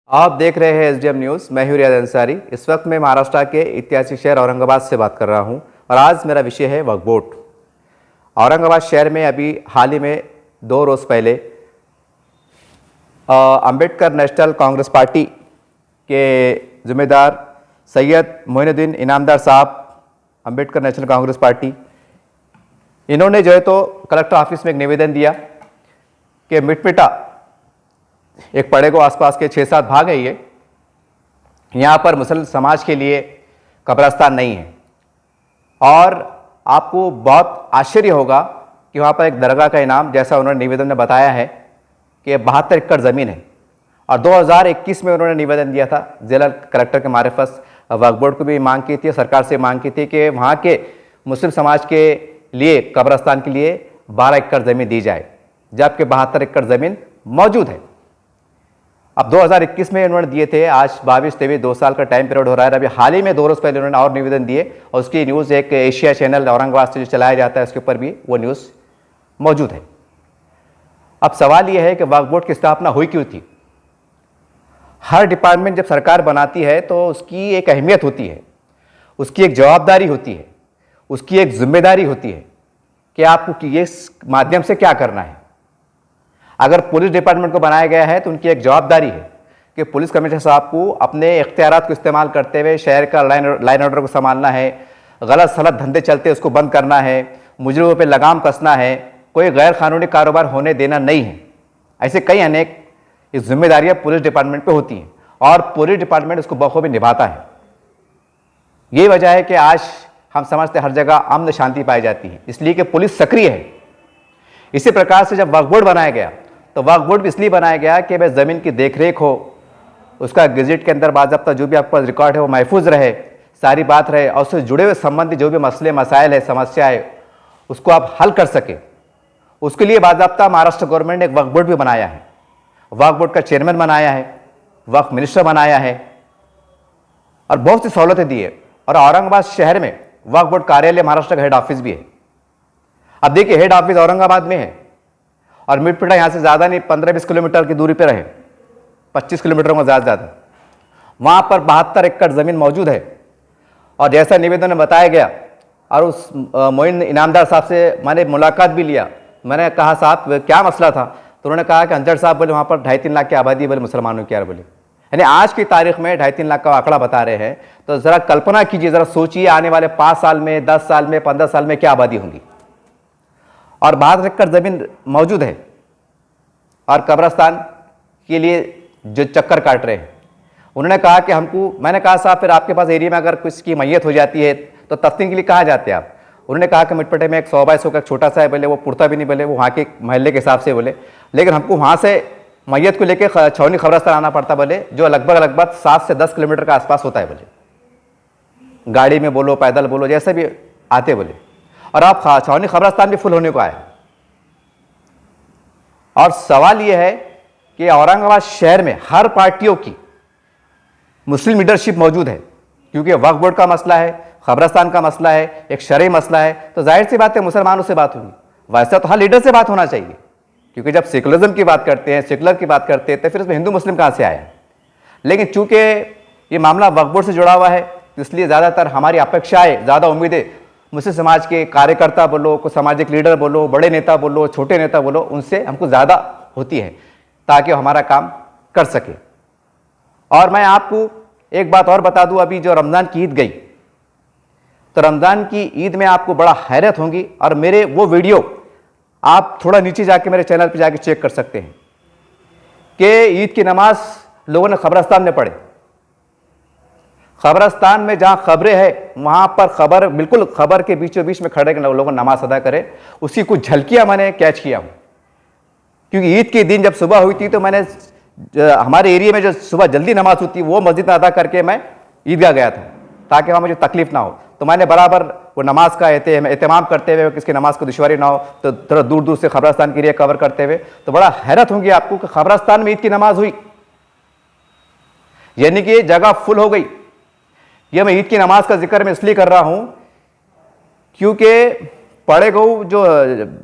आप देख रहे हैं एसडीएम न्यूज़। मैं हूं रियाज अंसारी। इस वक्त मैं महाराष्ट्र के ऐतिहासिक शहर औरंगाबाद से बात कर रहा हूं और आज मेरा विषय है वक्फ बोर्ड। औरंगाबाद शहर में अभी हाल ही में 2 रोज़ पहले अंबेडकर नेशनल कांग्रेस पार्टी के जिम्मेदार सैयद मोइनुद्दीन इनामदार साहब, अंबेडकर नेशनल कांग्रेस पार्टी, इन्होंने जो है तो कलेक्टर ऑफिस में एक निवेदन दिया कि मिटमिटा एक पड़े को आसपास के 6-7 भाग है ये, यहाँ पर मुसलमान समाज के लिए कब्रस्तान नहीं है। और आपको बहुत आश्चर्य होगा कि वहाँ पर एक दरगाह का इनाम, जैसा उन्होंने निवेदन में बताया है, कि 72 एकड़ ज़मीन है। और 2021 में उन्होंने निवेदन दिया था जिला कलेक्टर के मार्फत, वक्फ बोर्ड को भी मांग की थी, सरकार से मांग की थी कि वहाँ के मुस्लिम समाज के लिए कब्रस्तान के लिए 12 एकड़ ज़मीन दी जाए, जबकि 72 एकड़ ज़मीन मौजूद है। अब 2021 में उन्होंने दिए थे, आज 22-23 2 साल का टाइम पीरियड हो रहा है। अभी हाल ही में 2 रोज़ पहले उन्होंने और निवेदन दिए और उसकी न्यूज़ एक एशिया चैनल औरंगाबाद से जो चलाया जाता है उसके ऊपर भी वो न्यूज़ मौजूद है। अब सवाल ये है कि वक्फ बोर्ड की स्थापना हुई क्यों थी। हर डिपार्टमेंट जब सरकार बनाती है तो उसकी एक अहमियत होती है, उसकी एक जवाबदारी होती है, उसकी एक जिम्मेदारी होती है कि आपको ये इस माध्यम से क्या करना है। अगर पुलिस डिपार्टमेंट को बनाया गया है तो उनकी एक जवाबदारी है कि पुलिस कमिश्नर साहब को अपने इख्तियारात को इस्तेमाल करते हुए शहर का लाइन ऑर्डर को संभालना है, गलत सलत धंधे चलते उसको बंद करना है, मुजरिमों पे लगाम कसना है, कोई गैर कानूनी कारोबार होने देना नहीं है। ऐसे कई अनेक इस जिम्मेदारियां पुलिस डिपार्टमेंट पे होती हैं और पुलिस डिपार्टमेंट उसको बखूबी निभाता है। यही वजह है कि आज हम समझते हर जगह अमन शांति पाई जाती है, इसलिए कि पुलिस सक्रिय है। इसी प्रकार से जब वक्फ बोर्ड बनाया गया तो वक्फ बोर्ड भी इसलिए बनाया गया कि भाई ज़मीन की देखरेख हो, उसका गज़ेट के अंदर बाज़ाब्ता जो भी आपके पास रिकॉर्ड है वो महफूज रहे, सारी बात रहे और उससे जुड़े हुए संबंधित जो भी मसले मसाइल है, समस्या है, उसको आप हल कर सके। उसके लिए बाज़ाब्ता महाराष्ट्र गवर्नमेंट ने एक वक्फ बोर्ड भी बनाया है, वक्फ बोर्ड का चेयरमैन बनाया है, वक्फ मिनिस्टर बनाया है और बहुत सी सहूलतें दी है। और औरंगाबाद शहर में वक्फ बोर्ड कार्यालय महाराष्ट्र का हेड ऑफिस भी है। अब देखिए, हेड ऑफिस औरंगाबाद में है और मिटमिटा यहाँ से ज़्यादा नहीं, 15-20 किलोमीटर की दूरी पर है, 25 किलोमीटर में ज़्यादा। वहाँ पर 72 एकड़ ज़मीन मौजूद है। और जैसा निवेदन में बताया गया और उस मोइन इनामदार साहब से मैंने मुलाकात भी लिया, मैंने कहा साहब क्या मसला था, तो उन्होंने कहा कि अंजड़ साहब बोले वहाँ पर 2.5-3 लाख की आबादी बोले मुसलमानों की यार बोले, यानी आज की तारीख में 2.5-3 लाख का आंकड़ा बता रहे हैं। तो ज़रा कल्पना कीजिए, ज़रा सोचिए आने वाले 5 साल में, 10 साल में, 15 साल में क्या आबादी होंगी। और 72 एकड़ ज़मीन मौजूद है और कब्रस्तान के लिए जो चक्कर काट रहे हैं। उन्होंने कहा कि हमको, मैंने कहा साहब फिर आपके पास एरिया में अगर किसी की मैयत हो जाती है तो तफ्तीन के लिए कहाँ जाते हैं आप। उन्होंने कहा कि मिटपटे में एक 100 बाय 100 का छोटा सा है, बोले वो पुरता भी नहीं, बोले वो वहाँ के महल्ले के हिसाब से बोले, लेकिन हमको वहाँ से मैयत को लेकर छावनी कब्रस्तान आना पड़ता बोले, जो लगभग 7 से 10 किलोमीटर के आसपास होता है बोले, गाड़ी में बोलो पैदल बोलो जैसे भी आते बोले। और आप छावनी कब्रस्तान भी फुल होने को आया। और सवाल यह है कि औरंगाबाद शहर में हर पार्टियों की मुस्लिम लीडरशिप मौजूद है, क्योंकि वक्फ बोर्ड का मसला है, कब्रस्तान का मसला है, एक शरई मसला है, तो जाहिर सी बात है मुसलमानों से बात होगी। वैसे तो हर लीडर से बात होना चाहिए, क्योंकि जब सेकुलरिज्म की बात करते हैं, सेकुलर की बात करते हैं, तो फिर इसमें हिंदू मुस्लिम कहाँ से आया। लेकिन चूंकि ये मामला वक्फ बोर्ड से जुड़ा हुआ है, तो इसलिए ज़्यादातर हमारी अपेक्षाएँ, ज़्यादा उम्मीदें मुस्लिम समाज के कार्यकर्ता बोलो, को सामाजिक लीडर बोलो, बड़े नेता बोलो, छोटे नेता बोलो, उनसे हमको ज़्यादा होती है ताकि वो हमारा काम कर सके। और मैं आपको एक बात और बता दूं, अभी जो रमज़ान की ईद गई, तो रमज़ान की ईद में आपको बड़ा हैरत होगी। और मेरे वो वीडियो आप थोड़ा नीचे जाके मेरे चैनल पे जाके चेक कर सकते हैं कि ईद की नमाज लोगों ने कब्रस्तान में पढ़े। कब्रस्तान में जहाँ खबरें हैं वहाँ पर खबर, बिल्कुल खबर के बीचों बीच में खड़े लोगों नमाज अदा करें, उसकी कुछ झलकियाँ मैंने कैच किया हूँ। क्योंकि ईद के दिन जब सुबह हुई थी तो मैंने हमारे एरिया में जो सुबह जल्दी नमाज होती वो मस्जिद में अदा करके मैं ईदगाह गया था, ताकि वहाँ मुझे तकलीफ ना हो। तो मैंने बराबर वो नमाज का एहतमाम करते हुए, किसकी नमाज को दुश्वारी ना हो, तो थोड़ा दूर दूर से कब्रस्तान के एरिया कवर करते हुए, तो बड़ा हैरत होंगी आपको कि कब्रस्तान में ईद की नमाज हुई, यानी कि जगह फुल हो गई। यह मैं ईद की नमाज का जिक्र मैं इसलिए कर रहा हूं क्योंकि पड़े गऊ जो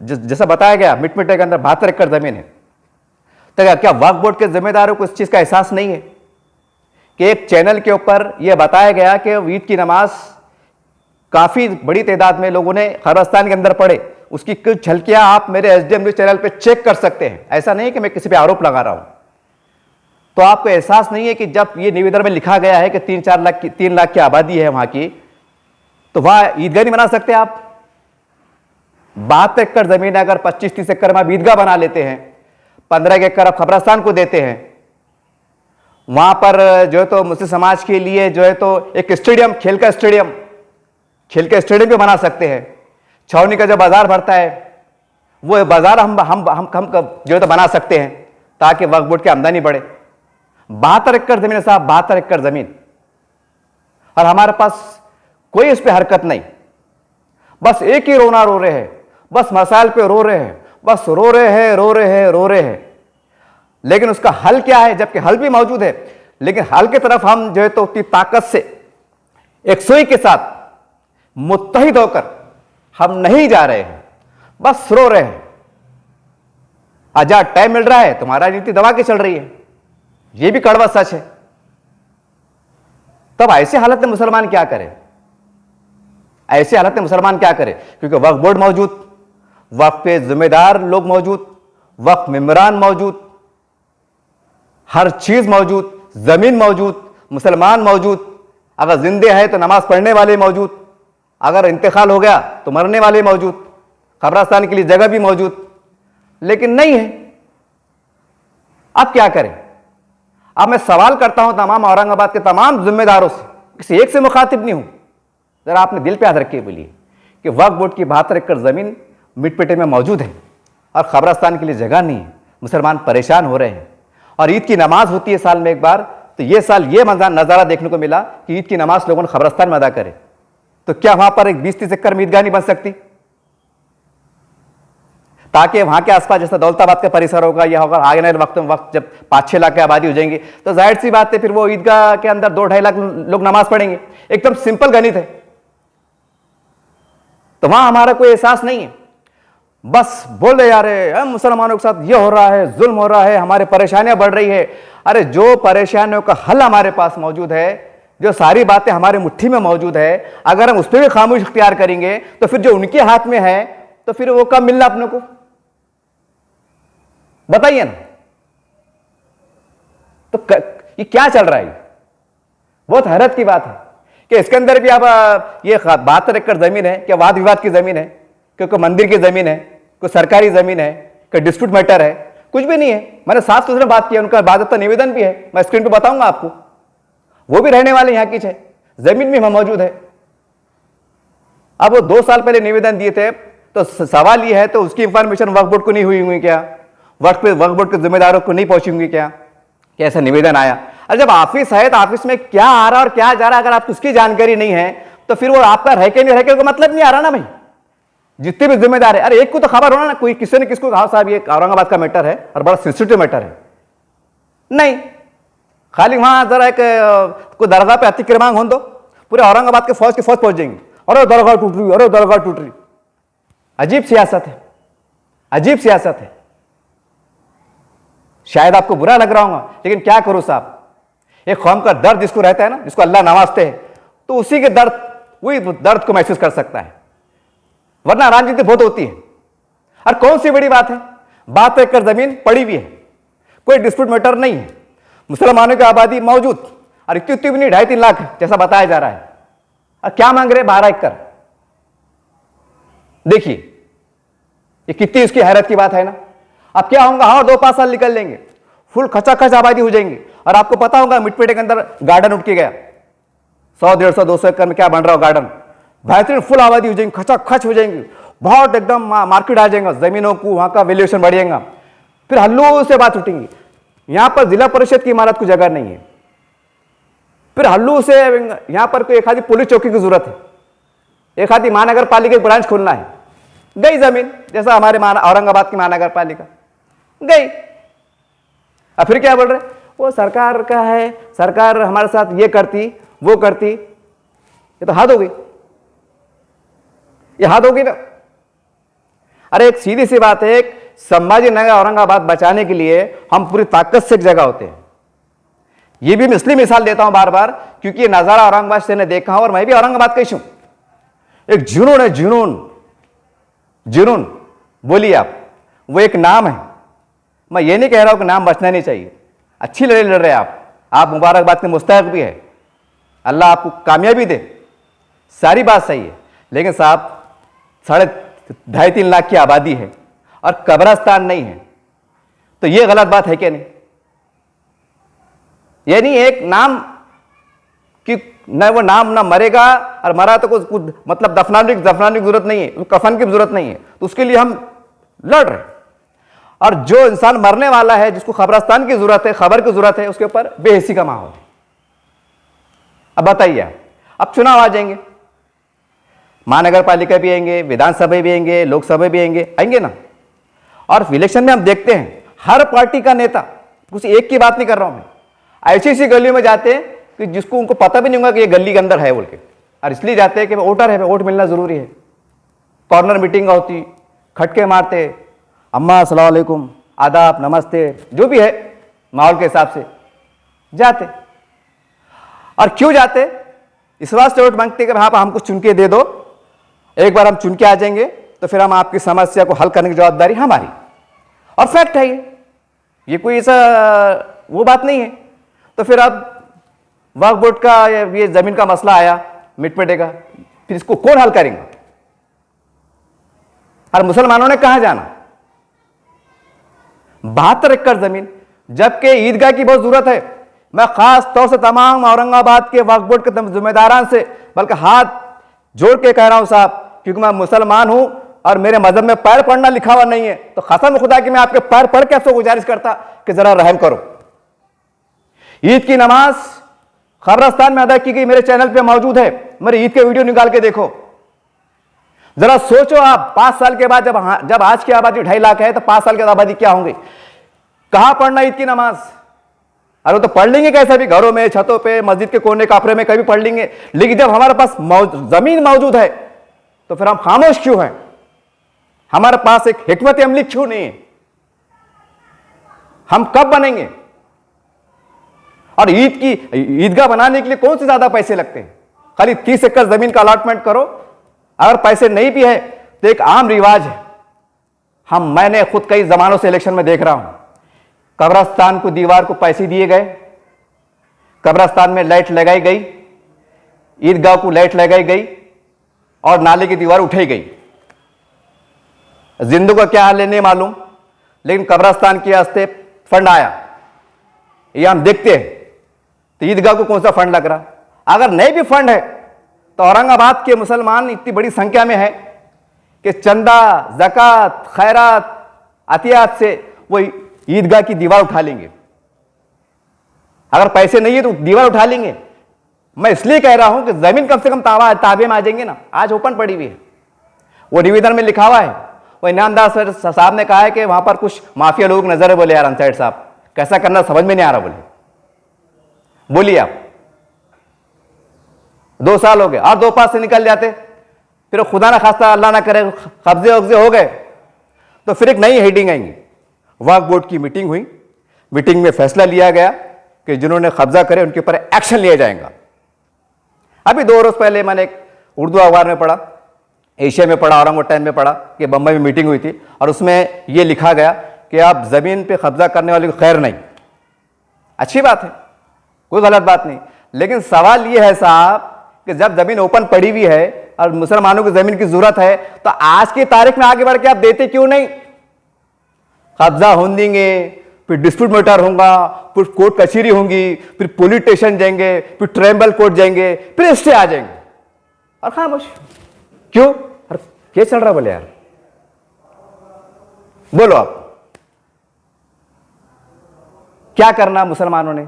जैसा बताया गया मिटमिटे के अंदर 72 एकड़ जमीन है। तो क्या वक्फ बोर्ड के जिम्मेदारों को इस चीज का एहसास नहीं है कि एक चैनल के ऊपर यह बताया गया कि ईद की नमाज काफी बड़ी तादाद में लोगों ने खबरस्तान के अंदर पढ़े। उसकी कुछ झलकियां आप मेरे एसडीएम न्यूज चैनल पे चेक कर सकते हैं। ऐसा नहीं है कि मैं किसी पे आरोप लगा रहा हूं। तो आपको एहसास नहीं है कि जब ये निवेदन में लिखा गया है कि 3 लाख की आबादी है वहां की, तो वहां ईदगाह नहीं बना सकते आप? 72 एकड़ जमीन अगर 25-30 एकड़ में आप ईदगाह बना लेते हैं, 15 एकड़ आप खबरस्तान को देते हैं, वहां पर जो है तो मुस्लिम समाज के लिए जो है तो एक स्टेडियम, खेल का स्टेडियम भी बना सकते हैं। छावनी का जो बाजार भरता है वो बाजार हम जो है तो बना सकते हैं ताकि वक्फ बोर्ड की आमदनी बढ़े। 72 एकड़ जमीन है साहब, 72 एकड़ जमीन, और हमारे पास कोई इस पर हरकत नहीं। बस एक ही रोना रो रहे हैं, बस मसाइल पे रो रहे हैं, बस रो रहे हैं। लेकिन उसका हल क्या है? जबकि हल भी मौजूद है, लेकिन हल की तरफ हम जो है तो उतनी ताकत से एक सुई के साथ मुत्तहिद होकर हम नहीं जा रहे हैं, बस रो रहे हैं। आजाद टाइम मिल रहा है, तुम्हारा नीति दबा के चल रही है, यह भी कड़वा सच है। तब ऐसे हालत में मुसलमान क्या करें? ऐसे हालत में मुसलमान क्या करें? क्योंकि वक्फ बोर्ड मौजूद, वक्फ पे जिम्मेदार लोग मौजूद, वक्फ मेंबरान मौजूद, हर चीज मौजूद, जमीन मौजूद, मुसलमान मौजूद, अगर जिंदे हैं तो नमाज पढ़ने वाले मौजूद, अगर इंतकाल हो गया तो मरने वाले मौजूद, कब्रिस्तान के लिए जगह भी मौजूद, लेकिन नहीं है। अब क्या करें? अब मैं सवाल करता हूं तमाम औरंगाबाद के तमाम जिम्मेदारों से, किसी एक से मुखातिब नहीं हूं, जरा आपने दिल पे याद रखिए, बोलिए कि वक्फ बोर्ड की 72 एकड़ जमीन मिटपेटे में मौजूद है और कब्रिस्तान के लिए जगह नहीं है। मुसलमान परेशान हो रहे हैं और ईद की नमाज होती है साल में एक बार, तो ये साल ये नजारा देखने को मिला कि ईद की नमाज लोगों ने कब्रिस्तान में अदा करे। तो क्या वहां पर एक 20-30 एकड़ में ईदगाह नहीं बन सकती? ताकि वहां के आसपास जैसा दौलताबाद का परिसर होगा या होगा आगे नए वक्त जब 5-6 लाख की आबादी हो जाएंगी, तो जाहिर सी बात है फिर वो ईदगाह के अंदर 2-2.5 लाख लोग नमाज पढ़ेंगे। एकदम सिंपल गणित है। तो वहां हमारा कोई एहसास नहीं है, बस बोल रहे जा रहे हैं मुसलमानों के साथ ये हो रहा है, जुल्म हो रहा है, हमारे परेशानियां बढ़ रही है। अरे जो परेशानियों का हल हमारे पास मौजूद है, जो सारी बातें हमारे मुट्ठी में मौजूद है, अगर हम उस पर भी खामोश इख्तियार करेंगे तो फिर जो उनके हाथ में है तो फिर वो कब मिलना अपने को? बताइए ना। तो ये क्या चल रहा है? बहुत हैरत की बात है कि इसके अंदर भी आप ये 72 एकड़ जमीन है, क्या वाद विवाद की जमीन है, क्योंकि मंदिर की जमीन है, कोई सरकारी जमीन है, कोई डिस्प्यूट मैटर है? कुछ भी नहीं है। मैंने साफ सुथरा बात किया, उनका बाकायदा निवेदन भी है, मैं स्क्रीन पे बताऊंगा आपको। वो भी रहने वाले यहाँ की है, जमीन भी मौजूद है। अब वो 2 साल पहले निवेदन दिए थे, तो सवाल ये है तो उसकी इंफॉर्मेशन वक्फ बोर्ड को नहीं हुई होंगी क्या? वक्फ बोर्ड के जिम्मेदारों को नहीं पहुंची होंगी क्या? कैसा निवेदन आया? और जब ऑफिस है तो ऑफिस में क्या आ रहा और क्या जा रहा, अगर आपको उसकी जानकारी नहीं है तो फिर वो आपका रह के नहीं रह के को मतलब नहीं आ रहा ना भाई। जितने भी जिम्मेदार है, अरे एक को तो खबर होना ना, कोई किसी ने किसको कहा साहब ये औरंगाबाद का मैटर है और बड़ा सेंसिटिव मैटर है। नहीं, खाली वहां जरा एक कोई दरगाह पे अतिक्रमण हो दो, पूरे औरंगाबाद के फौज पहुंच जाएंगे, अरे दरगाह टूट रही, अरे दरगाह टूट रही। अजीब सियासत है, अजीब सियासत है। शायद आपको बुरा लग रहा होगा, लेकिन क्या करूं साहब, एक कौम का दर्द जिसको रहता है ना, जिसको अल्लाह नवाजते हैं, तो उसी के दर्द, वही दर्द को महसूस कर सकता है, वरना राजनीति बहुत होती है। और कौन सी बड़ी बात है, 72 एकड़ जमीन पड़ी हुई है, कोई डिस्प्यूट मैटर नहीं है, मुसलमानों की आबादी मौजूद, और इतनी भी नहीं, 2.5-3 लाख जैसा बताया जा रहा है। और क्या मांग रहे? 12 एकड़। देखिए ये कितनी इसकी हैरत की बात है ना। अब क्या होगा, हाँ 2-5 साल निकल लेंगे, फुल खचाखच आबादी हो जाएंगी। और आपको पता होगा मिटपेटे के अंदर गार्डन उठ के गया, 100-150-200 एकड़ में क्या बन रहा हो गार्डन, बेहतरीन फुल आबादी हो जाएंगी, खचाखच हो जाएंगी, बहुत एकदम मार्केट आ जाएगा, जमीनों को वहां का वैल्यूएशन बढ़ जाएगा। फिर हल्लू से बात उठेंगी, यहां पर जिला परिषद की इमारत को जगह नहीं है, फिर हल्लू से यहां पर कोई एक आधी पुलिस चौकी की जरूरत है, एक आधी महानगर पालिका की ब्रांच खोलना है, गई जमीन, जैसा हमारे औरंगाबाद की महानगर पालिका गई। अब फिर क्या बोल रहे, वो सरकार का है, सरकार हमारे साथ ये करती वो करती, ये तो हद हो गई, ये हद होगी ना। अरे एक सीधी सी बात है, एक संभाजी नगर औरंगाबाद बचाने के लिए हम पूरी ताकत से एक जगह होते हैं, ये भी मैं इसलिए मिसाल देता हूं बार बार क्योंकि ये नजारा औरंगाबाद से ने देखा हूं और मैं भी औरंगाबाद का ही हूं। एक जुनून है, जुनून, जुनून बोलिए आप, वो एक नाम है। मैं ये नहीं कह रहा हूं कि नाम बचना नहीं चाहिए, अच्छी लड़ाई लड़ रहे हैं आप मुबारकबाद के मुस्तहक भी है, अल्लाह आपको कामयाबी दे, सारी बात सही है। लेकिन साहब 2.5-3 लाख की आबादी है और कब्रिस्तान नहीं है, तो ये गलत बात है क्या नहीं? यानी एक नाम कि न वो नाम ना मरेगा और मरा तो कुछ मतलब दफनाने की जरूरत नहीं है, कफन की जरूरत नहीं है, तो उसके लिए हम लड़ रहे हैं। और जो इंसान मरने वाला है, जिसको कब्रिस्तान की जरूरत है, खबर की जरूरत है, उसके ऊपर बेहिसी का माहौल है। अब बताइए, अब चुनाव आ जाएंगे, महानगर पालिका भी आएंगे, विधानसभा भी आएंगे, लोकसभा भी आएंगे ना। और इलेक्शन में हम देखते हैं हर पार्टी का नेता, कुछ एक की बात नहीं कर रहा हूं मैं, ऐसी ऐसी गलियों में जाते हैं कि जिसको उनको पता भी नहीं होगा कि ये गली के अंदर है बोल के, और इसलिए जाते हैं कि वोटर है, वोट मिलना जरूरी है। कॉर्नर मीटिंग होती, खटके मारते, अम्मा अस्सलाम वालेकुम, आदाब, नमस्ते, जो भी है माहौल के हिसाब से जाते। और क्यों जाते? इस वास्ते वोट मांगते कि हाँ हमको चुन के दे दो, एक बार हम चुन के आ जाएंगे तो फिर हम आपकी समस्या को हल करने की जवाबदारी हमारी। और फैक्ट है ये कोई ऐसा वो बात नहीं है। तो फिर अब वक्फ बोर्ड का ये जमीन का मसला आया, मिट मिटेगा, फिर इसको कौन हल करेंगे? और मुसलमानों ने कहां जाना? 72 एकड़ जमीन, जबकि ईदगाह की बहुत जरूरत है। मैं खास तौर से तमाम औरंगाबाद के वक्फ बोर्ड के जिम्मेदारान से बल्कि हाथ जोड़ के कह रहा हूं साहब, क्योंकि मैं मुसलमान हूं और मेरे मजहब में पैर पड़ना लिखा हुआ नहीं है, तो कसम खुदा कि मैं आपके पैर पड़ के आपसे गुजारिश करता कि जरा रहम करो। ईद की नमाज कब्रिस्तान में अदा की गई, मेरे चैनल पे मौजूद है, मेरे ईद के वीडियो निकाल के देखो। जरा सोचो आप 5 साल के बाद जब आज की आबादी 2.5 लाख है, तो 5 साल की आबादी क्या होंगी? कहां पढ़ना ईद की नमाज? अरे तो पढ़ लेंगे कैसे भी, घरों में, छतों पे, मस्जिद के कोने कापरे में कभी पढ़ लेंगे। लेकिन जब हमारे पास जमीन मौजूद है तो फिर हम खामोश क्यों हैं? हमारे पास एक हिकमत अमली क्यों नहीं है? हम कब बनेंगे? और ईदगाह बनाने के लिए कौन से ज्यादा पैसे लगते हैं? खाली 30 एकड़ जमीन का अलॉटमेंट करो। अगर पैसे नहीं भी है तो एक आम रिवाज है, मैंने खुद कई जमानों से इलेक्शन में देख रहा हूं, कब्रिस्तान को दीवार को पैसे दिए गए, कब्रिस्तान में लाइट लगाई गई, ईदगाह को लाइट लगाई गई और नाले की दीवार उठाई गई। जिंदगी का क्या हाल है नहीं मालूम, लेकिन कब्रिस्तान के वास्ते फंड आया, ये हम देखते हैं। तो ईदगाह को कौन सा फंड लग रहा? अगर नहीं भी फंड है तो औरंगाबाद के मुसलमान इतनी बड़ी संख्या में है कि चंदा, ज़कात, खैरात, अतियात से वो ईदगाह की दीवार उठा लेंगे। अगर पैसे नहीं है तो दीवार उठा लेंगे। मैं इसलिए कह रहा हूं कि जमीन कम से कम ताबे में आ जाएंगे ना। आज ओपन पड़ी हुई है, वो निवेदन में लिखा हुआ है। वो इनामदार सर साहब ने कहा है कि वहां पर कुछ माफिया लोग नजर है। बोले यार अंसाइड साहब, कैसा करना समझ में नहीं आ रहा। बोलिए आप, 2 साल हो गए और 2 पास से निकल जाते, फिर खुदा ना खास्ता अल्लाह ना करे कब्जे वब्जे हो गए तो फिर एक नई हेडिंग आएंगी। वक्फ बोर्ड की मीटिंग हुई, मीटिंग में फैसला लिया गया कि जिन्होंने कब्जा करे उनके ऊपर एक्शन लिया जाएगा। अभी 2 रोज पहले मैंने एक उर्दू अखबार में पढ़ा, एशिया में पढ़ा, औरंगाबाद टाइम में पढ़ा कि बंबई में मीटिंग हुई थी और उसमें यह लिखा गया कि आप जमीन पे कब्जा करने वाले को खैर नहीं। अच्छी बात है, कोई गलत बात नहीं, लेकिन सवाल यह है साहब कि जब जमीन ओपन पड़ी हुई है और मुसलमानों को जमीन की जरूरत है तो आज की तारीख में आगे बढ़ के आप देते क्यों नहीं? कब्जा हो देंगे, फिर डिस्प्यूट मैटर होगा, फिर कोर्ट कचहरी होंगी, फिर पुलिस स्टेशन जाएंगे, फिर ट्राइबल कोर्ट जाएंगे, फिर स्टे आ जाएंगे और खामोश क्यों? क्या चल रहा बोले यार, बोलो आप क्या करना मुसलमानों ने?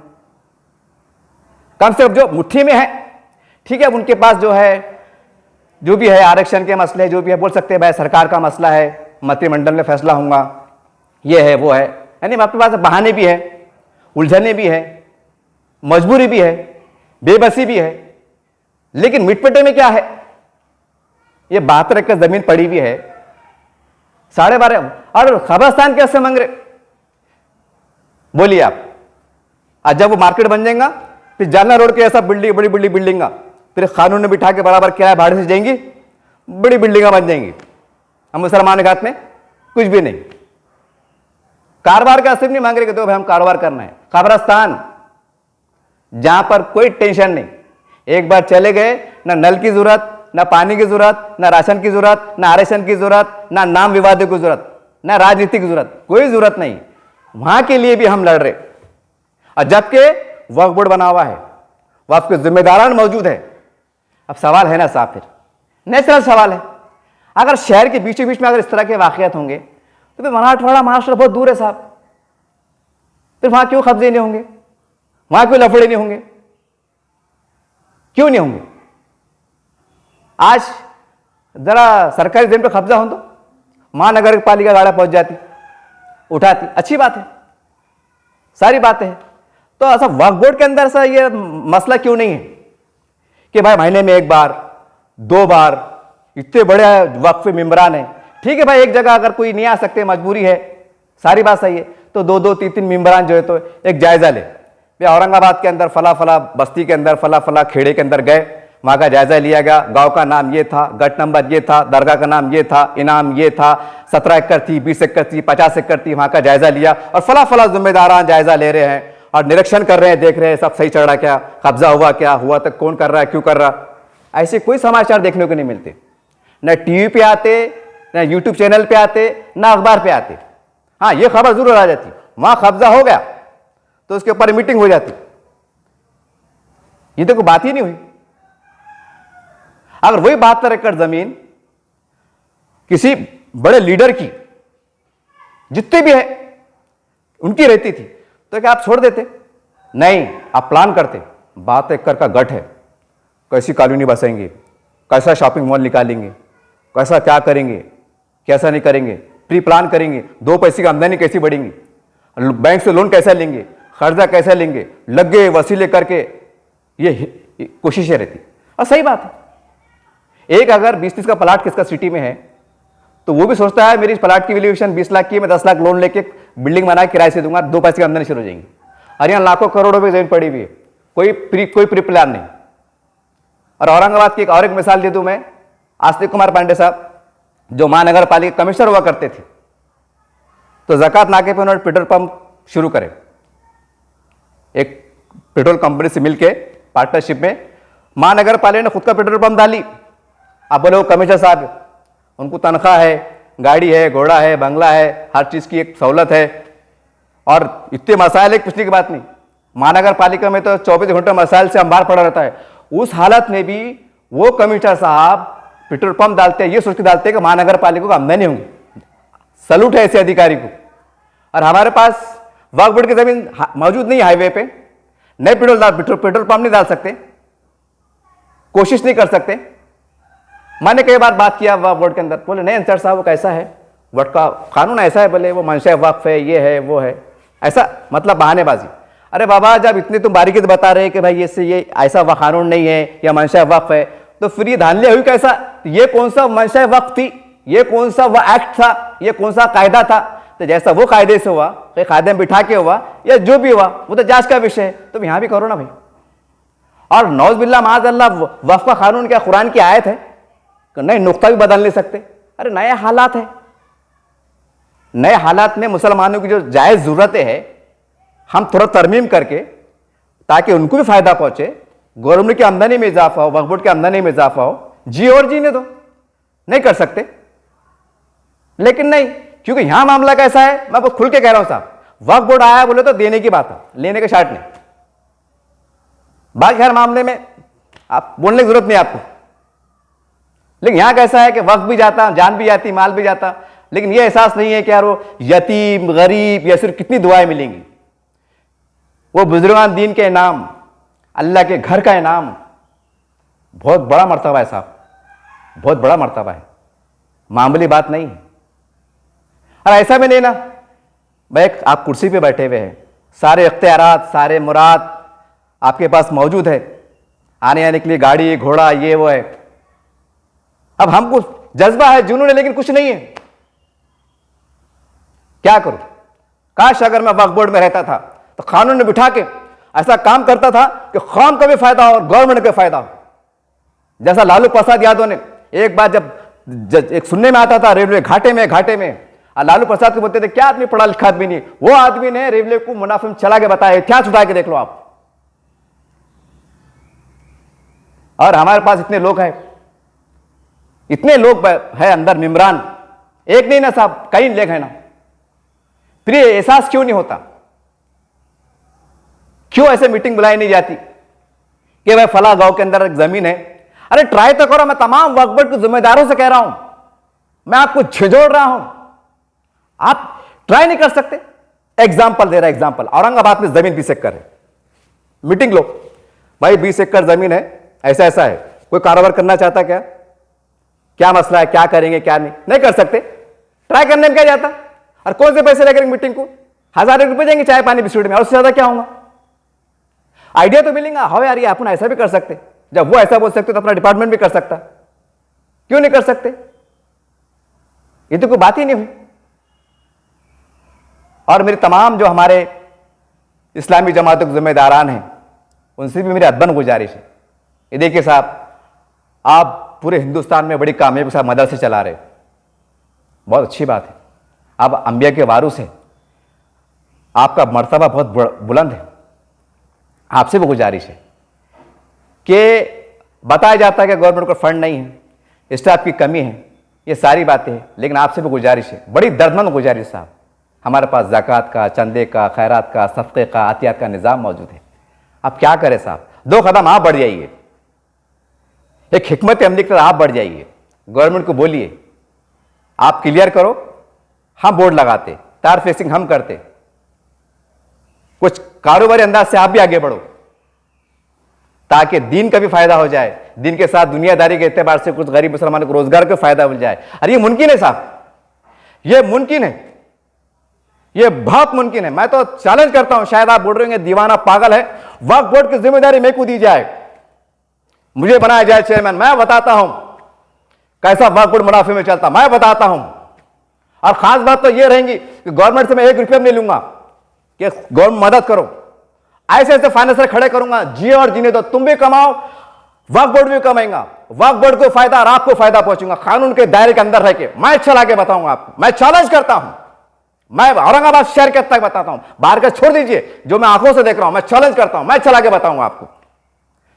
कम से कम जो मुट्ठी में है, ठीक है, उनके पास जो है, जो भी है आरक्षण के मसले, जो भी है बोल सकते हैं भाई सरकार का मसला है, मंत्रिमंडल में फैसला होगा, ये है वो है, यानी आपके पास बहाने भी है, उलझने भी है, मजबूरी भी है, बेबसी भी है। लेकिन मिटपटे में क्या है? ये 72 एकड़ जमीन पड़ी हुई है, 12.5 और कब्रिस्तान कैसे मांग रहे? बोलिए आप, और जब वो मार्केट बन जाएगा फिर जालना रोड के ऐसा बिल्डिंग, बड़ी बड़ी बिल्डिंगा फिर कानून में बिठा के बराबर किराया भाड़े से जाएंगी, बड़ी बिल्डिंगा बन जाएंगी। हम मुसलमान के हाथ में कुछ भी नहीं। कारोबार का सिर्फ नहीं मांग रहे कि दो भाई हम कारोबार करना है। कब्रस्तान जहां पर कोई टेंशन नहीं, एक बार चले गए ना नल की जरूरत, ना पानी की जरूरत, ना राशन की जरूरत, ना आरक्षण की जरूरत, ना नाम विवादों की जरूरत, ना राजनीति की जरूरत, कोई जरूरत नहीं। वहां के लिए भी हम लड़ रहे। और जबकि वक्फ बोर्ड बना हुआ है, वक्फ के जिम्मेदारान मौजूद है। अब सवाल है ना साहब, फिर नेचुरल सवाल है, अगर शहर के बीचों बीच में अगर इस तरह के वाकयात होंगे तो फिर मराठवाड़ा महाराष्ट्र बहुत दूर है साहब, फिर वहां क्यों कब्जे नहीं होंगे, वहां क्यों लफड़े नहीं होंगे, क्यों नहीं होंगे? आज जरा सरकारी जमीन पर कब्जा हो तो महानगर पालिका गाड़ा पहुंच जाती, उठाती, अच्छी बात है, सारी बातें हैं। तो ऐसा वक्फ बोर्ड के अंदर सा ये मसला क्यों नहीं है कि भाई महीने में एक बार, दो बार, इतने बड़े वक्फ मेंबरान है, ठीक है भाई, एक जगह अगर कोई नहीं आ सकते, मजबूरी है, सारी बात सही है, तो दो दो तीन तीन मेंबरान जो है तो एक जायजा ले। वे औरंगाबाद के अंदर फला फला बस्ती के अंदर फला फला खेड़े के अंदर गए, वहां का जायजा लिया गया, गांव का नाम ये था, गट नंबर ये था, दरगाह का नाम ये था, इनाम ये था, 17 एकड़ थी, 20 एकड़ थी, 50 एकड़ थी, वहां का जायजा लिया और फला फला जिम्मेदारान जायजा ले रहे हैं और निरीक्षण कर रहे हैं, देख रहे हैं सब सही चल रहा क्या, कब्जा हुआ क्या, हुआ तक कौन कर रहा है, क्यों कर रहा। ऐसे कोई समाचार देखने को नहीं मिलते, न टीवी पे आते, न यूट्यूब चैनल पे आते, न अखबार पे आते। हाँ, ये खबर जरूर आ जाती, वहां कब्जा हो गया तो उसके ऊपर मीटिंग हो जाती। ये तो कोई बात ही नहीं हुई। अगर वही 72 एकड़ जमीन किसी बड़े लीडर की, जितने भी है, उनकी रहती थी तो क्या आप छोड़ देते? नहीं, आप प्लान करते। 72 एकड़ का गठ है, कैसी कॉलोनी बसाएंगे, कैसा शॉपिंग मॉल निकालेंगे, कैसा क्या करेंगे, कैसा नहीं करेंगे, प्री प्लान करेंगे, 2 पैसे की आमदनी कैसी बढ़ेंगी, बैंक से लोन कैसा लेंगे, कर्जा कैसा लेंगे, लगे वसीले करके, ये कोशिशें रहती। और सही बात है, एक अगर 20-30 का प्लाट किसका सिटी में है तो वो भी सोचता है मेरी इस प्लाट की वैल्यूएशन 20 लाख की है, मैं 10 लाख लोन लेके बिल्डिंग बना के किराए से दूंगा, 2 पैसे की आमदनी शुरू हो जाएंगी। और यहाँ लाखों करोड़ों की जमीन पड़ी हुई है, कोई प्री प्लान नहीं। और औरंगाबाद की एक और एक मिसाल दे दूं मैं, आस्तिक कुमार पांडे साहब जो महानगर पालिका कमिश्नर हुआ करते थे, तो जकात नाके पे उन्होंने पेट्रोल पंप शुरू करे, एक पेट्रोल कंपनी से मिलके पार्टनरशिप में महानगर पालिका ने खुद का पेट्रोल पंप डाली। आप बोले वो कमिश्नर साहब, उनको तनख्वाह है, गाड़ी है, घोड़ा है, बंगला है, हर चीज की एक सहूलत है और इतने मसाइल है, पूछने की बात नहीं। महानगर पालिका में तो 24 घंटे मसाइल से अंबार पड़ा रहता है। उस हालत में भी वो कमिश्नर साहब पेट्रोल पंप डालते हैं, ये सोच के डालते हैं कि महानगर पालिका को आमदनी होंगी। सलूट है ऐसे अधिकारी को। और हमारे पास वक्फ बोर्ड की जमीन मौजूद नहीं, हाईवे पे नए पेट्रोल पंप नहीं डाल सकते, कोशिश नहीं कर सकते। मैंने कई बार बात किया वक्फ बोर्ड के अंदर, बोले नहीं अंसार साहब वो कैसा है, वक्फ का कानून ऐसा है, बोले वो मंशा वक्फ है, ये है वो है, ऐसा मतलब बहानेबाजी। अरे बाबा, जब इतने तुम बारीकी से बता रहे हैं कि भाई ये ऐसा कानून नहीं है या मंशा वक्फ है, तो फिर ये धांधलियां हुई कैसा? ये कौन सा मंशा वक्फ थी, ये कौन सा वह एक्ट था, ये कौन सा कायदा था? तो जैसा वो कायदे से हुआ, कायदे में बिठा के हुआ या जो भी हुआ, वो तो जांच का विषय है, तो यहां भी करो ना भाई। और नौज बिल्ला माज़अल्लाह वक्फ का कानून क्या कुरान की आयत है? नहीं, नुक्ता भी बदल नहीं सकते। अरे नए हालात है, नए हालात में मुसलमानों की जो जायज जरूरतें हैं हम थोड़ा तरमीम करके, ताकि उनको भी फायदा पहुंचे, गवर्नमेंट की आमदनी में इजाफा हो, वक्फ बोर्ड की आमदनी में इजाफा हो, जी और जीने दो। नहीं कर सकते, लेकिन नहीं, क्योंकि यहां मामला कैसा है, मैं बहुत खुल के कह रहा हूं साहब, वक्फ बोर्ड आया बोले तो देने की बात है, लेने के शार्ट नहीं। बाकी हर मामले में आप बोलने की जरूरत नहीं आपको। लेकिन यहां कैसा है कि वक्त भी जाता, जान भी जाती, माल भी जाता, लेकिन यह एहसास नहीं है कि यार वो यतीम, गरीब या सिर्फ कितनी दुआएं मिलेंगी। वो बुजुर्गान दीन के इनाम, अल्लाह के घर का इनाम बहुत बड़ा मर्तबा है साहब, बहुत बड़ा मर्तबा है, मामूली बात नहीं है। और ऐसा भी नहीं ना भाई, आप कुर्सी पे बैठे हुए हैं, सारे इख्तियारात, सारे मुराद आपके पास मौजूद है, आने आने के लिए गाड़ी, घोड़ा, ये वो है। अब हमको जज्बा है, जुनून है, लेकिन कुछ नहीं है, क्या करूं? काश अगर मैं वक्फ बोर्ड में रहता था तो कानून में बिठा के ऐसा काम करता था कि कौम का भी फायदा हो और गवर्नमेंट का फायदा हो। जैसा लालू प्रसाद यादव ने एक बार जब एक सुनने में आता था रेलवे घाटे में लालू प्रसाद को बोलते थे क्या आदमी पढ़ा लिखा आदमी नहीं, वो आदमी ने रेलवे को मुनाफे में चला के बताया, इतिहास उठा के देख लो आप। और हमारे पास इतने लोग हैं, इतने लोग है अंदर मेम्बरान, एक नहीं ना साहब, कई लोग हैं ना, फिर ये एहसास क्यों नहीं होता? क्यों ऐसे मीटिंग बुलाई नहीं जाती कि भाई फला गांव के अंदर एक जमीन है? अरे ट्राई तो करो। मैं तमाम वक्फ बोर्ड के जिम्मेदारों से कह रहा हूं, मैं आपको झिझोड़ रहा हूं, आप ट्राई नहीं कर सकते? एग्जाम्पल दे रहा है, एग्जाम्पल। औरंगाबाद में जमीन 20 एकड़ है, मीटिंग लो भाई, 20 एकड़ जमीन है, ऐसा ऐसा है, कोई कारोबार करना चाहता क्या? क्या मसला है, क्या करेंगे क्या नहीं कर सकते। ट्राई करने में क्या जाता? और कौन से पैसे लेकर मीटिंग को? 1000 रुपए देंगे चाय पानी बिस्कुट में, और उससे ज्यादा क्या होगा? आइडिया तो मिलेगा, हाँ यार ये अपन ऐसा भी कर सकते। जब वो ऐसा बोल सकते तो अपना डिपार्टमेंट भी कर सकता, क्यों नहीं कर सकते? ये तो कोई बात ही नहीं हुई। और मेरे तमाम जो हमारे इस्लामी जमातों के जिम्मेदारान हैं, उनसे भी मेरी अदबन गुजारिश है, ये देखिए साहब, आप पूरे हिंदुस्तान में बड़ी कामयाबी के साथ मदरसे चला रहे, बहुत अच्छी बात है, आप अंबिया के वारिस हैं, आपका मर्तबा बहुत बुलंद है। आपसे भी गुजारिश है कि बताया जाता है कि गवर्नमेंट को फंड नहीं है, स्टाफ की कमी है, ये सारी बातें हैं, लेकिन आपसे भी गुजारिश है, बड़ी दर्दनाक गुजारिश साहब, हमारे पास ज़कात का, चंदे का, खैरात का, सदक़े का, आतियात का निज़ाम मौजूद है। आप क्या करें साहब? 2 कदम आप बढ़ जाइए, एक हिकमत अमली की तरह आप बढ़ जाइए, गवर्नमेंट को बोलिए आप क्लियर करो, हम बोर्ड लगाते, तार फेसिंग हम करते, कुछ कारोबारी अंदाज से आप भी आगे बढ़ो, ताकि दीन का भी फायदा हो जाए, दिन के साथ दुनियादारी के एतबार से कुछ गरीब मुसलमानों को रोजगार का फायदा मिल जाए। अरे ये मुमकिन है साहब, ये मुमकिन है, ये बहुत मुमकिन है। मैं तो चैलेंज करता हूं, शायद आप बोल रहे होंगे दीवाना पागल है, वक्फ बोर्ड की जिम्मेदारी मेरे को दी जाए, मुझे बनाया जाए चेयरमैन, मैं बताता हूं कैसा वक्फ बोर्ड मुनाफे में चलता, मैं बताता हूं। और खास बात तो ये रहेंगी कि गवर्नमेंट से मैं 1 रुपया नहीं लूंगा कि गवर्नमेंट मदद करो, ऐसे ऐसे फाइनेंसर खड़े करूंगा, जिए और जीने दो, तुम भी कमाओ, वक्फ बोर्ड भी कमाएगा, वक्फ बोर्ड को फायदा और आपको फायदा पहुंचेगा, कानून के दायरे के अंदर रह के मैं चला के बताऊंगा आपको। मैं चैलेंज करता हूं, मैं औरंगाबाद शहर के तक बताता हूं, बाहर का छोड़ दीजिए, जो मैं आंखों से देख रहा हूं, मैं चैलेंज करता हूं, मैं चला के बताऊंगा आपको।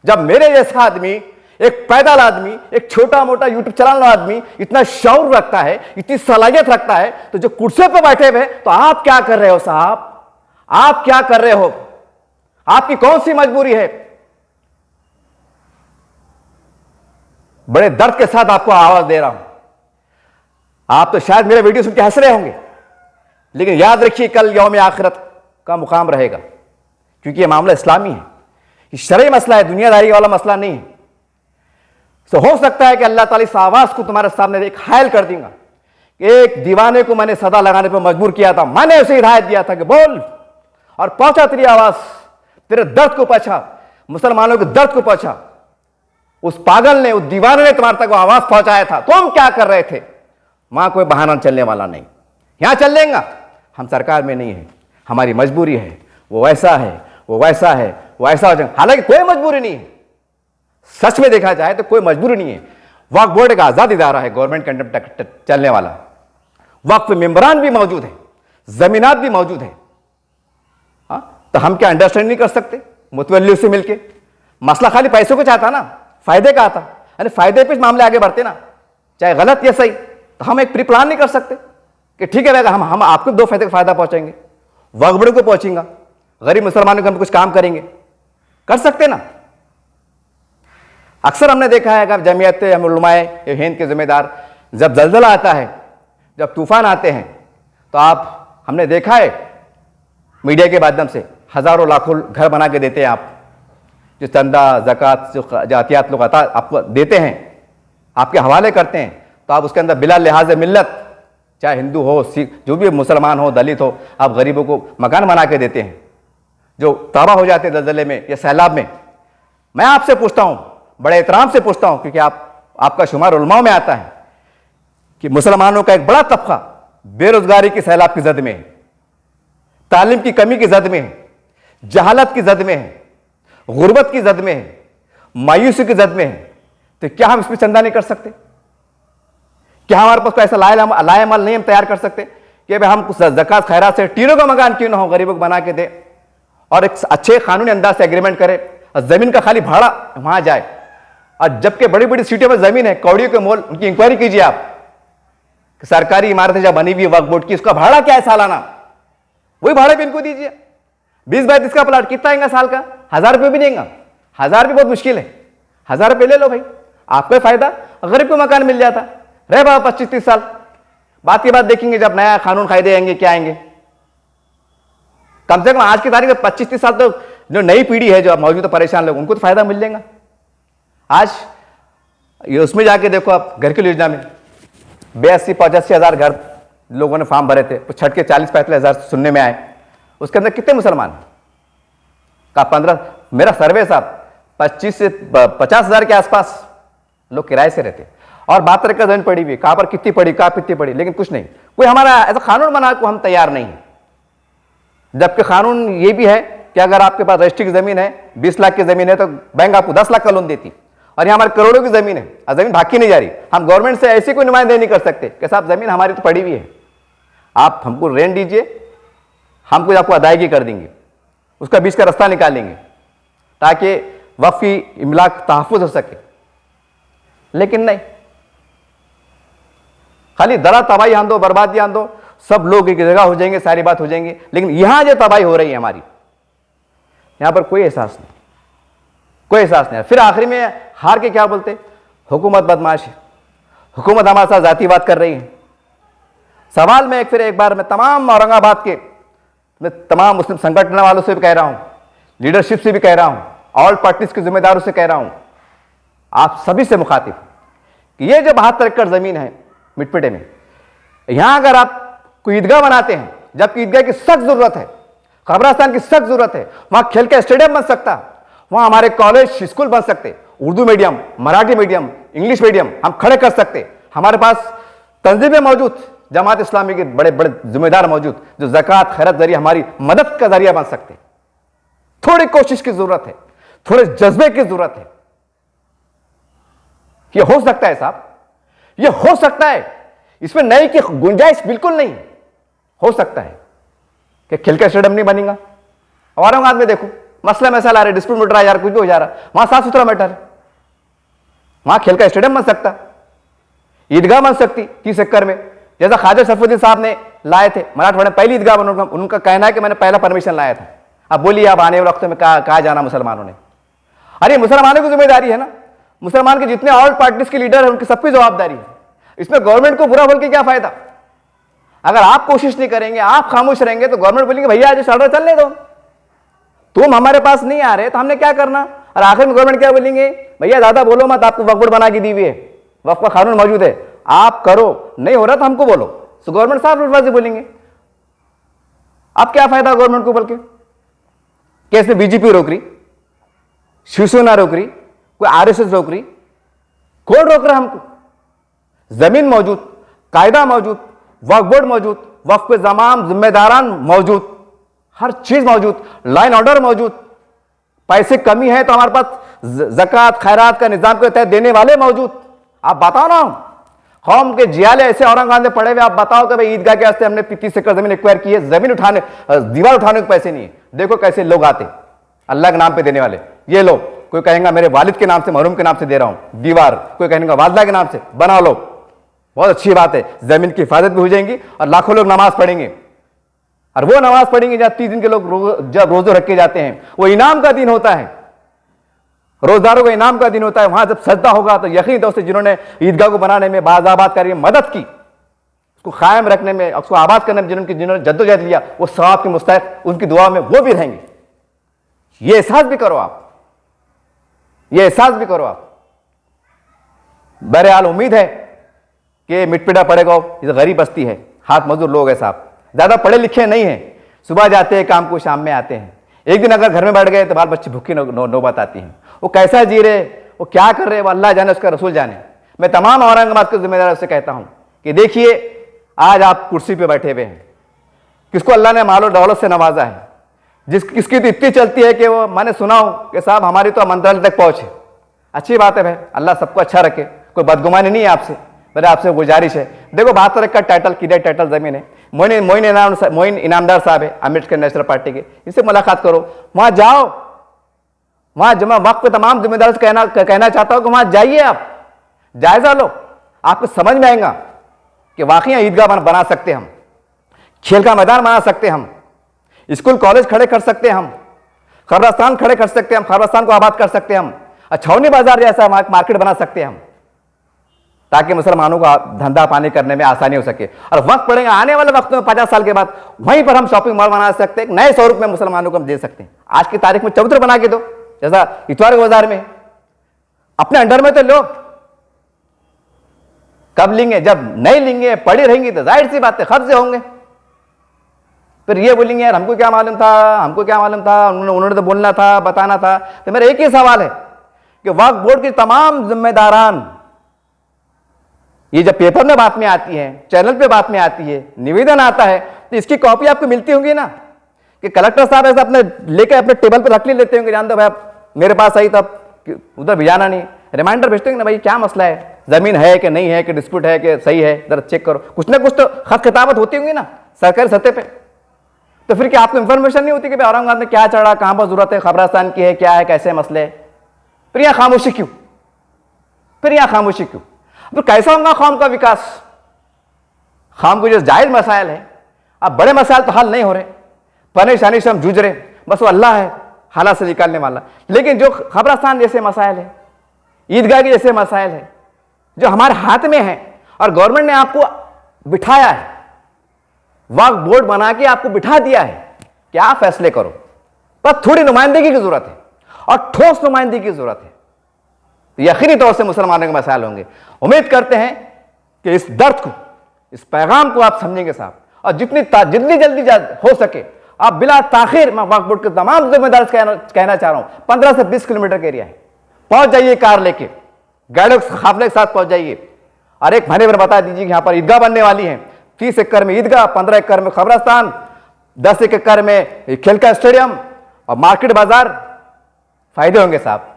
जब मेरे जैसा आदमी, एक पैदल आदमी, एक छोटा मोटा यूट्यूब चलाने वाला आदमी इतना शौर रखता है, इतनी सलाहियत रखता है, तो जो कुर्सियों पर बैठे हुए, तो आप क्या कर रहे हो साहब? आप क्या कर रहे हो? आपकी कौन सी मजबूरी है? बड़े दर्द के साथ आपको आवाज दे रहा हूं। आप तो शायद मेरे वीडियो सुन के हंस रहे होंगे, लेकिन याद रखिए कल यौम आखिरत का मुकाम रहेगा, क्योंकि यह मामला इस्लामी है, ये शरई मसला है, दुनियादारी वाला मसला नहीं है। तो हो सकता है कि अल्लाह ताला इस आवाज को तुम्हारे सामने एक हायल कर दूंगा। एक दीवाने को मैंने सदा लगाने पर मजबूर किया था, मैंने उसे हिदायत दिया था कि बोल, और पहुंचा तेरी आवाज, तेरे दर्द को पहुंचा, मुसलमानों के दर्द को पहुंचा। उस पागल ने, उस दीवाने ने तुम्हारे तक वो आवाज पहुंचाया था, तुम क्या कर रहे थे? वहां कोई बहाना चलने वाला नहीं, यहां चल लेंगे। हम सरकार में नहीं है, हमारी मजबूरी है, वो वैसा है, वो वैसा है, वो ऐसा हो जाए। हालांकि कोई मजबूरी नहीं है, सच में देखा जाए तो कोई मजबूरी नहीं है। वक्फ बोर्ड का आजाद इदारा है, गवर्नमेंट के अंडर चलने वाला। वक्फ मेंबरान भी मौजूद है, जमीनात भी मौजूद है। तो हम क्या अंडरस्टैंड नहीं कर सकते मुतवल्ली से मिलके? मसला खाली पैसों को चाहता ना, फायदे का आता, यानी फायदे पे मामले आगे बढ़ते ना, चाहे गलत या सही। तो हम एक प्री प्लान नहीं कर सकते कि ठीक है भाई हम आपको 2 फायदे का फायदा पहुंचाएंगे, वक्फ बोर्ड को पहुंचेगा, गरीब मुसलमानों को हम कुछ काम करेंगे, कर सकते ना। अक्सर हमने देखा है कि जमीयत उलमाए हिंद के जिम्मेदार, जब जलजला आता है, जब तूफान आते हैं, तो आप हमने देखा है मीडिया के माध्यम से हजारों लाखों घर बना के देते हैं आप, जो चंदा ज़कात जो अतियात लोग आता आपको देते हैं, आपके हवाले करते हैं, तो आप उसके अंदर बिला लिहाज मिल्लत, चाहे हिंदू हो, सिख, जो भी मुसलमान हो, दलित हो, आप गरीबों को मकान बना के देते हैं जो तबाह हो जाते हैं जलजले में या सैलाब में। मैं आपसे पूछता हूं, बड़े एहतराम से पूछता हूं, क्योंकि आपका शुमार उलमाओं में आता है कि मुसलमानों का एक बड़ा तबका बेरोजगारी की सैलाब की जद में है, तालीम की कमी की जद में है, जहालत की जद में है, गुर्बत की जद में है, मायूसी की जद में है, तो क्या हम इसमें चंदा नहीं कर सकते? क्या हमारे पास कोई ऐसा लाएमल नहीं हम तैयार कर सकते कि भाई हम कुछ ज़कात खैरात से टीनों का मकान क्यों ना हो, गरीबों को बना के दे और एक अच्छे कानूनी अंदाज से एग्रीमेंट करे और जमीन का खाली भाड़ा वहां जाए। और जबकि बड़ी बड़ी सिटियों में जमीन है, कौड़ियों के मोल, उनकी इंक्वायरी कीजिए आप, सरकारी इमारतें जब बनी हुई है वक्फ बोर्ड की, उसका भाड़ा क्या है सालाना, वही भाड़े पे इनको दीजिए। 20 बाय 30 का प्लाट कितना आएगा साल का? 1000 रुपये भी नहीं आएगा। 1000 रुपये बहुत मुश्किल है, 1000 रुपये ले लो भाई, आपको फायदा, गरीब को मकान मिल जाता। रहे बाबा 25-30 साल, बात की बात देखेंगे जब नया कानून कायदे आएंगे, क्या आएंगे। कम से कम आज की तारीख में 25-30 साल तो जो नई पीढ़ी है, जो मौजूद परेशान लोग, उनको तो फायदा मिल जाएगा। आज ये उसमें जाके देखो आप, घर की योजना में 82-85 हज़ार घर लोगों ने फॉर्म भरे थे, तो छठ के 40-45 हज़ार सुनने में आए। उसके अंदर कितने मुसलमान का 15, मेरा सर्वे साहब 25 से 50 हज़ार के आसपास लोग किराए से रहते। और 72 का जमीन पड़ी हुई, कहां पर कितनी पड़ी, कहां कितनी पड़ी, लेकिन कुछ नहीं, कोई हमारा ऐसा कानून बना को हम तैयार नहीं है। जबकि कानून ये भी है कि अगर आपके पास रजिस्ट्री की जमीन है, 20 लाख की जमीन है, तो बैंक आपको 10 लाख का लोन देती। और यहाँ हमारे करोड़ों की जमीन है और जमीन भागी नहीं जा रही। हम गवर्नमेंट से ऐसी कोई नुमाइंदे नहीं कर सकते कि साहब जमीन हमारी तो पड़ी हुई है, आप हमको रेंट दीजिए, हम कुछ आपको अदायगी कर देंगे, उसका बीच का रास्ता निकालेंगे ताकि वक्फ की इमलाक तहफ़्फ़ुज़ हो सके। लेकिन नहीं, खाली दरा तबाही आन दो, बर्बादी आन दो, सब लोग एक जगह हो जाएंगे, सारी बात हो जाएंगी। लेकिन यहां जो तबाही हो रही है हमारी, यहां पर कोई एहसास नहीं, कोई एहसास नहीं। फिर आखिरी में हार के क्या बोलते, हुकूमत बदमाश है, हुकूमत हमारे साथ जाति बात कर रही है। सवाल मैं फिर एक बार मैं तमाम औरंगाबाद के, मैं तमाम मुस्लिम संगठन वालों से भी कह रहा हूं, लीडरशिप से भी कह रहा हूं, ऑल पार्टीज के जिम्मेदारों से कह रहा हूं, आप सभी से मुखातिब कि ये जो 72 एकड़ जमीन है मिटपिटे में, यहां अगर आप कोई ईदगाह बनाते हैं, जबकि ईदगाह की सख्त जरूरत है, कब्रिस्तान की सख्त जरूरत है, वहां खेल का स्टेडियम बन सकता, वहां हमारे कॉलेज स्कूल बन सकते, Urdu medium, Marathi medium, English medium हम खड़े कर सकते। हमारे पास तंजीमें मौजूद, जमात इस्लामी के बड़े बड़े जिम्मेदार मौजूद, जो ज़कात खैरात जरिए हमारी मदद का जरिया बन सकते। थोड़ी कोशिश की जरूरत है, थोड़े जज्बे की जरूरत है। यह हो सकता है साहब, यह हो सकता है, इसमें नई की गुंजाइश बिल्कुल नहीं। हो सकता है कि खेल का स्टेडियम नहीं बनेगा। औरंगाबाद में देखो, मसला मैसाला आ रहा है, डिस्प्यूट मिट रहा है यार, कुछ भी हो जा रहा है, वहां साफ सुथरा मैटर है, वहां खेल का स्टेडियम बन सकता, ईदगाह बन सकती 30 एकड़ में, जैसा ख्वाजा शरफुद्दीन साहब ने लाए थे मराठवाड़ा में पहली ईदगाह बन। उनका कहना है कि मैंने पहला परमिशन लाया था। अब बोलिए आप आने वाले वक्त में कहा जाना मुसलमानों ने? अरे मुसलमानों की जिम्मेदारी है ना, मुसलमान के जितने ऑल पार्टीज के लीडर हैं उनकी सबकी जवाबदारी है। इसमें गवर्नमेंट को बुरा बोल के क्या फायदा? अगर आप कोशिश नहीं करेंगे, आप खामोश रहेंगे, तो गवर्नमेंट बोलेंगे भैया आज ऑर्डर चलने दो, तुम हमारे पास नहीं आ रहे तो हमने क्या करना। और आखिर में गवर्नमेंट क्या बोलेंगे, भैया ज्यादा बोलो मत, आपको वक्फ बोर्ड बना के दी हुई है, वक्फ का कानून मौजूद है, आप करो, नहीं हो रहा तो हमको बोलो। तो गवर्नमेंट साफ अल्फाज से बोलेंगे। अब क्या फायदा गवर्नमेंट को बोल के? क्या इसमें बीजेपी रोक रही, शिवसेना रोक रही, कोई आरएसएस रोक रही? कौन रोक रहा हमको? जमीन मौजूद, कायदा मौजूद, वक्फ बोर्ड मौजूद, वक्फ के तमाम जिम्मेदारान मौजूद, हर चीज मौजूद, लाइन ऑर्डर मौजूद। पैसे कमी है तो हमारे पास ज़कात खैरात का निजाम के तहत देने वाले मौजूद। आप बताओ ना, कौम के जियाले ऐसे औरंगाबाद में पड़े हुए, आप बताओ कि भाई ईदगाह के वास्ते हमने 30 एकड़ जमीन एक्वायर की है, जमीन उठाने, दीवार उठाने के पैसे नहीं है। देखो कैसे लोग आते अल्लाह के नाम पे देने वाले, ये लो, कोई कहेगा मेरे वालिद के नाम से, महरूम के नाम से दे रहा हूं दीवार, कोई कहेगा वालदा के नाम से, बना लो, बहुत अच्छी बात है, जमीन की हिफाजत भी हो जाएंगी और लाखों लोग नमाज पढ़ेंगे। और वो नमाज पढ़ेंगे जहां 30 दिन के लोग जब रोजे रखे जाते हैं, वो इनाम का दिन होता है, रोजदारों का इनाम का दिन होता है। वहां जब सजदा होगा तो यकीन दोस्तों, जिन्होंने ईदगाह को बनाने में, बाज़ाबाद करने में मदद की, उसको कायम रखने में, उसको आबाद करने में जिन्होंने जद्दोजहद लिया, वो सवाब के मुस्तहिक, उनकी दुआ में वो भी रहेंगे। ये एहसास भी करो आप, ये एहसास भी करो आप। बहरहाल उम्मीद है कि मिटपिटा पड़ेगा। ये गरीब बस्ती है, हाथ मजदूर लोग हैं साहब, ज्यादा पढ़े लिखे नहीं है, सुबह जाते हैं काम को, शाम में आते हैं। एक दिन अगर घर में बैठ गए तो बाल बच्चे भूखी नौबत आती है। वो कैसा जी रहे, वो क्या कर रहे, वो अल्लाह जाने, उसका रसूल जाने। मैं तमाम औरंगाबाद के जिम्मेदारों से कहता हूं कि देखिए, आज आप कुर्सी पे बैठे हुए हैं, किसको अल्लाह ने मालो दौलत से नवाजा है, किसकी तो इतनी चलती है कि वो मैंने सुना हूं कि साहब हमारी तो मंत्रालय तक पहुंचे। अच्छी बात है भाई, अल्लाह सबको अच्छा रखे, कोई बदगुमानी नहीं है आपसे, मेरे आपसे गुजारिश है। देखो 72 एकड़ टाइटल किधर टाइटल जमीन है, मोइन इनामदार साहब है अम्बेडकर नेशनल पार्टी के, इनसे मुलाकात करो, वहां जाओ, वहां जमा वक्त पे तमाम जिम्मेदार से कहना चाहता हूं कि वहां जाइए, आप जायजा लो, आपको समझ में आएगा कि वाकई ईदगाह बना सकते हम, खेल का मैदान बना सकते हम, स्कूल कॉलेज खड़े कर सकते हम, खबरस्तान खड़े कर सकते हम, खबरस्तान को आबाद कर सकते हम, छावनी बाजार जैसा मार्केट बना सकते हम, ताकि मुसलमानों को धंधा पानी करने में आसानी हो सके। और वक्त पड़ेगा आने वाले वक्त में 50 साल के बाद वहीं पर हम शॉपिंग मॉल बना सकते हैं, नए स्वरूप में मुसलमानों को हम दे सकते हैं। आज की तारीख में चबूतरा बना के दो, जैसा इतवार बाजार में, अपने अंडर में तो लो। कब लेंगे? जब नहीं लेंगे, पड़ी रहेंगी तो जाहिर सी बात है कब्जे होंगे। फिर ये बोलेंगे यार हमको क्या मालूम था, हमको क्या मालूम था, उन्होंने तो बोलना था, बताना था। तो मेरा एक ही सवाल है कि वक्फ बोर्ड के तमाम जिम्मेदारान, ये जब पेपर में बात में आती है, चैनल पे बात में आती है, निवेदन आता है, तो इसकी कॉपी आपको मिलती होंगी ना, कि कलेक्टर साहब ऐसे अपने लेके अपने टेबल पर रख लेते होंगे, जान दो भाई मेरे पास आई तब उधर भिजाना नहीं, रिमाइंडर भेजते होंगे ना, भाई क्या मसला है, जमीन है कि नहीं है, कि डिस्प्यूट है कि सही है, जरा चेक करो। कुछ ना कुछ तो खत खिताबत होती होंगी ना सरकारी सतह पे। तो फिर क्या आपको इंफॉर्मेशन नहीं होती कि भाई औरंगाबाद में क्या चढ़ा, कहां पर जरूरत है, खबरस्तान की है, क्या है, कैसे मसले है? फिर यहां खामोशी क्यों? फिर यहां खामोशी क्यों? तो कैसा होगा कौम का विकास? कौम को जो जायज मसाइल है, अब बड़े मसाइल तो हल नहीं हो रहे, परेशानी से हम जूझ रहे, बस वो अल्लाह है हालात से निकालने वाला। लेकिन जो खबरस्तान जैसे मसाइल है, ईदगाह के जैसे मसाइल है, जो हमारे हाथ में है और गवर्नमेंट ने आपको बिठाया है, वक्फ बोर्ड बना के आपको बिठा दिया है कि आप फैसले करो, बस थोड़ी नुमाइंदगी की जरूरत है और ठोस नुमाइंदगी की जरूरत है। यकीनी तौर से मुसलमानों के मसाइल होंगे। उम्मीद करते हैं कि इस दर्द को, इस पैगाम को आप समझेंगे साहब, और जितनी जल्दी हो सके आप बिला ताखिर, मैं वक्फ बोर्ड के तमाम जिम्मेदार कहना चाह रहा हूं, 15 से 20 किलोमीटर के एरिया है, पहुंच जाइए कार लेके, गाड़ियों काफिले के साथ पहुंच जाइए, और एक महीने में बता दीजिए कि यहां पर ईदगाह बनने वाली है। 30 एकड़ में ईदगाह, 15 एकड़ में खबरस्तान, 10 एकड़ में खेल का स्टेडियम और मार्केट बाजार। फायदे होंगे साहब,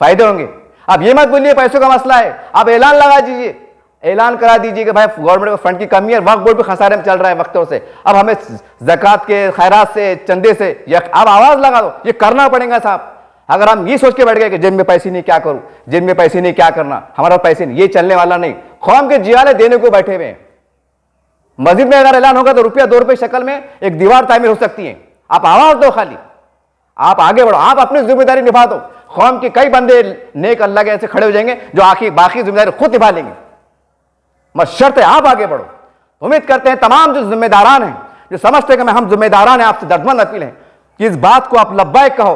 फायदे होंगे। आप ये मत बोलिए पैसों का मसला है, आप ऐलान लगा दीजिए, ऐलान करा दीजिए कि भाई गवर्नमेंट को फंड की कमी है, वक्फ बोर्ड भी खसारे में चल रहा है वक्तों से, अब हमें ज़कात के खैरात से, चंदे से, अब आवाज लगा दो, ये करना पड़ेगा साहब। अगर हम ये सोच के बैठ गए कि जेब में पैसे नहीं क्या करूं, जेब में पैसे नहीं क्या करना, हमारा पैसे नहीं, ये चलने वाला नहीं। कौम के जियाले देने को बैठे हुए हैं। मस्जिद में अगर ऐलान होगा तो रुपया 2 रुपए शक्ल में एक दीवार तामीर हो सकती है। आप आवाज दो, खाली आप आगे बढ़ो, आप अपनी जिम्मेदारी निभा दो। कौम के कई बंदे नेक अल्लाह के ऐसे खड़े हो जाएंगे जो बाकी जिम्मेदारी खुद निभा लेंगे, मगर शर्त है आप आगे बढ़ो। उम्मीद करते हैं तमाम जो जिम्मेदारान हैं, जो समझते हैं कि हम जिम्मेदारान हैं, आपसे दर्दमंद अपील है कि इस बात को आप लब्बाइक कहो,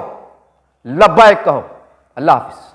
लब्बाइक कहो। अल्लाह हाफिज।